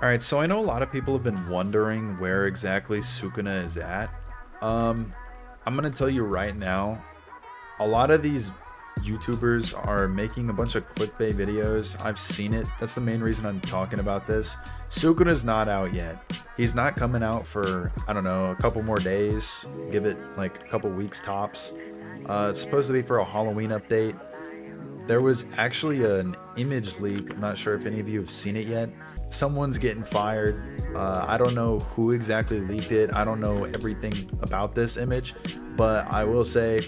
Alright, so I know a lot of people have been wondering where exactly Sukuna is at. Um, I'm gonna tell you right now, a lot of these YouTubers are making a bunch of clickbait videos. I've seen it. That's the main reason I'm talking about this. Sukuna's not out yet. He's not coming out for, I don't know, a couple more days. Give it like a couple weeks tops. It's supposed to be for a Halloween update. There was actually an image leak. I'm not sure if any of you have seen it yet. Someone's getting fired. I don't know who exactly leaked it. I don't know everything about this image, but I will say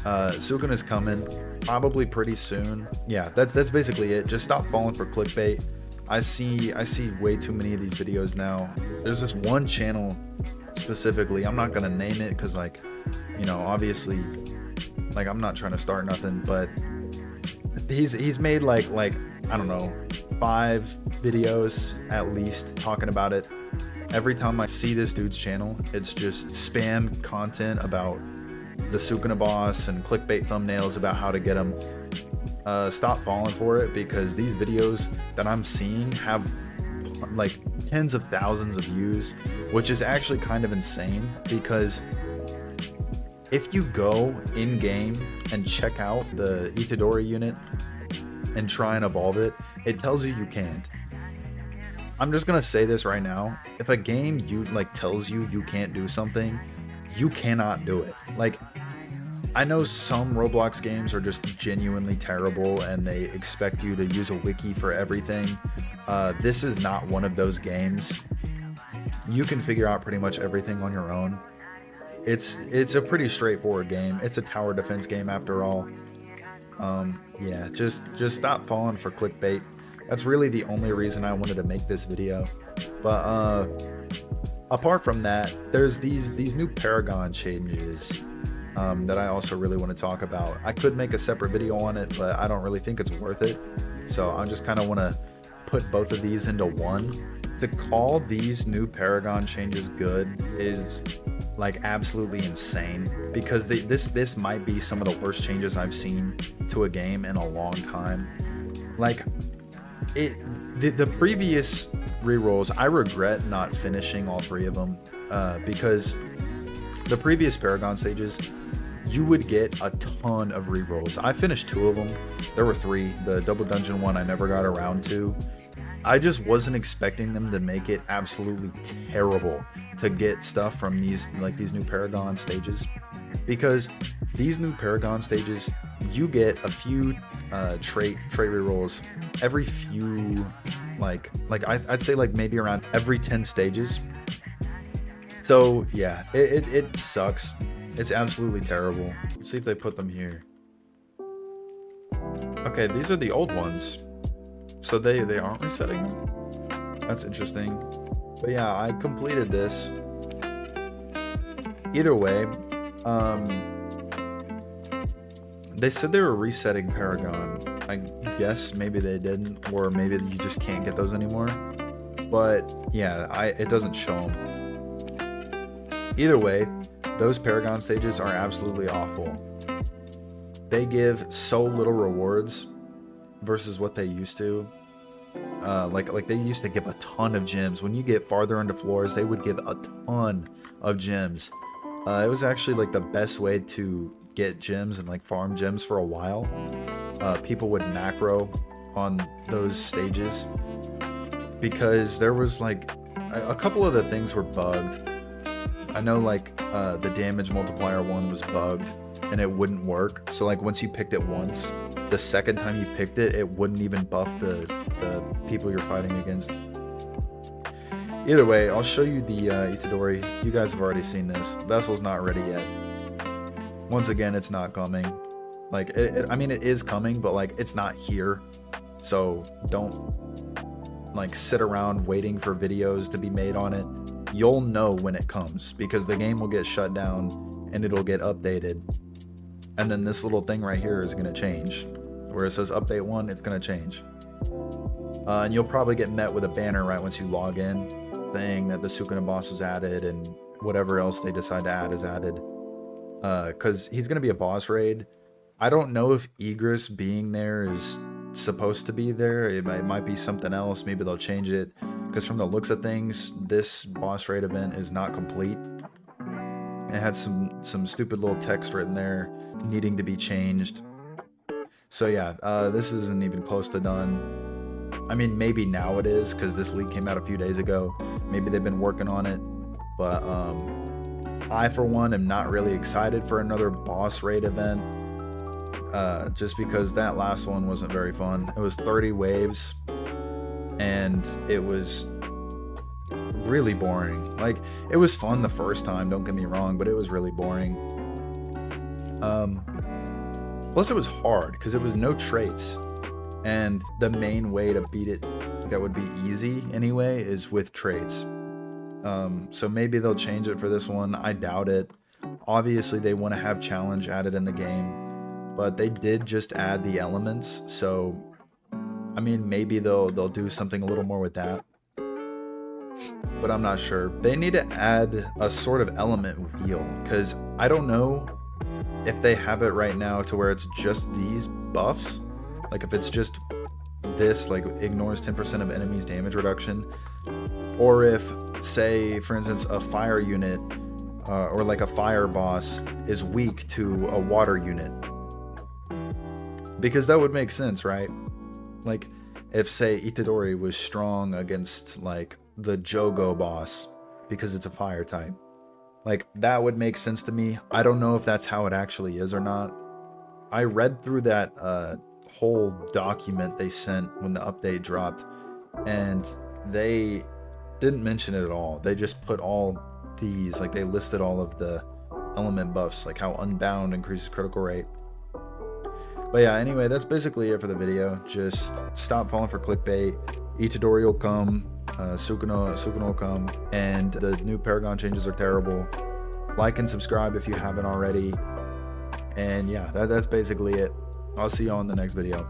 Sukun is coming probably pretty soon. Yeah, that's basically it. Just stop falling for clickbait. I see way too many of these videos now. There's this one channel specifically. I'm not gonna name it because, like, you know, obviously, like, I'm not trying to start nothing, but he's made like I don't know, 5 videos at least talking about it. Every time I see this dude's channel, it's just spam content about the Sukuna boss and clickbait thumbnails about how to get him. Stop falling for it, because these videos that I'm seeing have like tens of thousands of views, which is actually kind of insane, because if you go in game and check out the Itadori unit and try and evolve it, it tells you can't. I'm just gonna say this right now. If a game tells you you can't do something, you cannot do it. Like, I know some Roblox games are just genuinely terrible and they expect you to use a wiki for everything. This is not one of those games. You can figure out pretty much everything on your own. It's a pretty straightforward game. It's a tower defense game after all. Yeah, just stop falling for clickbait. That's really the only reason I wanted to make this video. But apart from that, there's these new Paragon changes that I also really want to talk about. I could make a separate video on it, but I don't really think it's worth it. So I just kind of want to put both of these into one. To call these new Paragon changes good is like absolutely insane, because this might be some of the worst changes I've seen to a game in a long time. Like, the previous rerolls, I regret not finishing all 3 of them, because the previous Paragon stages, you would get a ton of rerolls. I finished 2 of them. There were 3. The double dungeon one I never got around to. I just wasn't expecting them to make it absolutely terrible to get stuff from these new Paragon stages, because these new Paragon stages, you get a few trait rerolls every few I'd say like maybe around every 10 stages. So yeah, it sucks. It's absolutely terrible. Let's see if they put them here. Okay, these are the old ones. So they aren't resetting them. That's interesting. But yeah, I completed this. Either way, they said they were resetting Paragon. I guess maybe they didn't, or maybe you just can't get those anymore. But yeah, it doesn't show them. Either way, those Paragon stages are absolutely awful. They give so little rewards versus what they used to. Like they used to give a ton of gems. When you get farther into floors, they would give a ton of gems. It was actually like the best way to get gems and like farm gems for a while. People would macro on those stages because there was like a couple of the things were bugged. I know like the damage multiplier one was bugged and it wouldn't work. So like once you picked it once, the second time you picked it, it wouldn't even buff the people you're fighting against. Either way, I'll show you the Itadori. You guys have already seen this. Vessel's not ready yet. Once again, it's not coming. Like, I mean, it is coming, but like, it's not here. So don't like sit around waiting for videos to be made on it. You'll know when it comes, because the game will get shut down and it'll get updated. And then this little thing right here is going to change. Where it says update 1, it's going to change. And you'll probably get met with a banner right once you log in, saying that the Sukuna boss is added and whatever else they decide to add is added. Because he's going to be a boss raid. I don't know if Egress being there is supposed to be there. It might be something else. Maybe they'll change it. because from the looks of things, this boss raid event is not complete. It had some stupid little text written there needing to be changed. So yeah, this isn't even close to done. I mean, maybe now it is, because this leak came out a few days ago. Maybe they've been working on it, but I, for one, am not really excited for another boss raid event, just because that last one wasn't very fun. It was 30 waves, and it was really boring. Like, it was fun the first time, don't get me wrong, but it was really boring. Plus, it was hard because it was no traits, and the main way to beat it that would be easy anyway is with traits. So maybe they'll change it for this one. I doubt it. Obviously, they want to have challenge added in the game, but they did just add the elements, so I mean, maybe they'll do something a little more with that, but I'm not sure. They need to add a sort of element wheel, because I don't know if they have it right now to where it's just these buffs. Like, if it's just this, like, ignores 10% of enemies damage reduction, or if, say, for instance, a fire unit or like a fire boss is weak to a water unit, because that would make sense, right? Like, if, say, Itadori was strong against, like, the Jogo boss because it's a fire type, like, that would make sense to me. I don't know if that's how it actually is or not. I read through that whole document they sent when the update dropped, and they didn't mention it at all. They just put all these, like, they listed all of the element buffs, like how Unbound increases critical rate. But yeah, anyway, that's basically it for the video. Just stop falling for clickbait. Itadori will come, Sukuna will come, and the new Paragon changes are terrible. Like and subscribe if you haven't already. And yeah, that's basically it. I'll see you on the next video.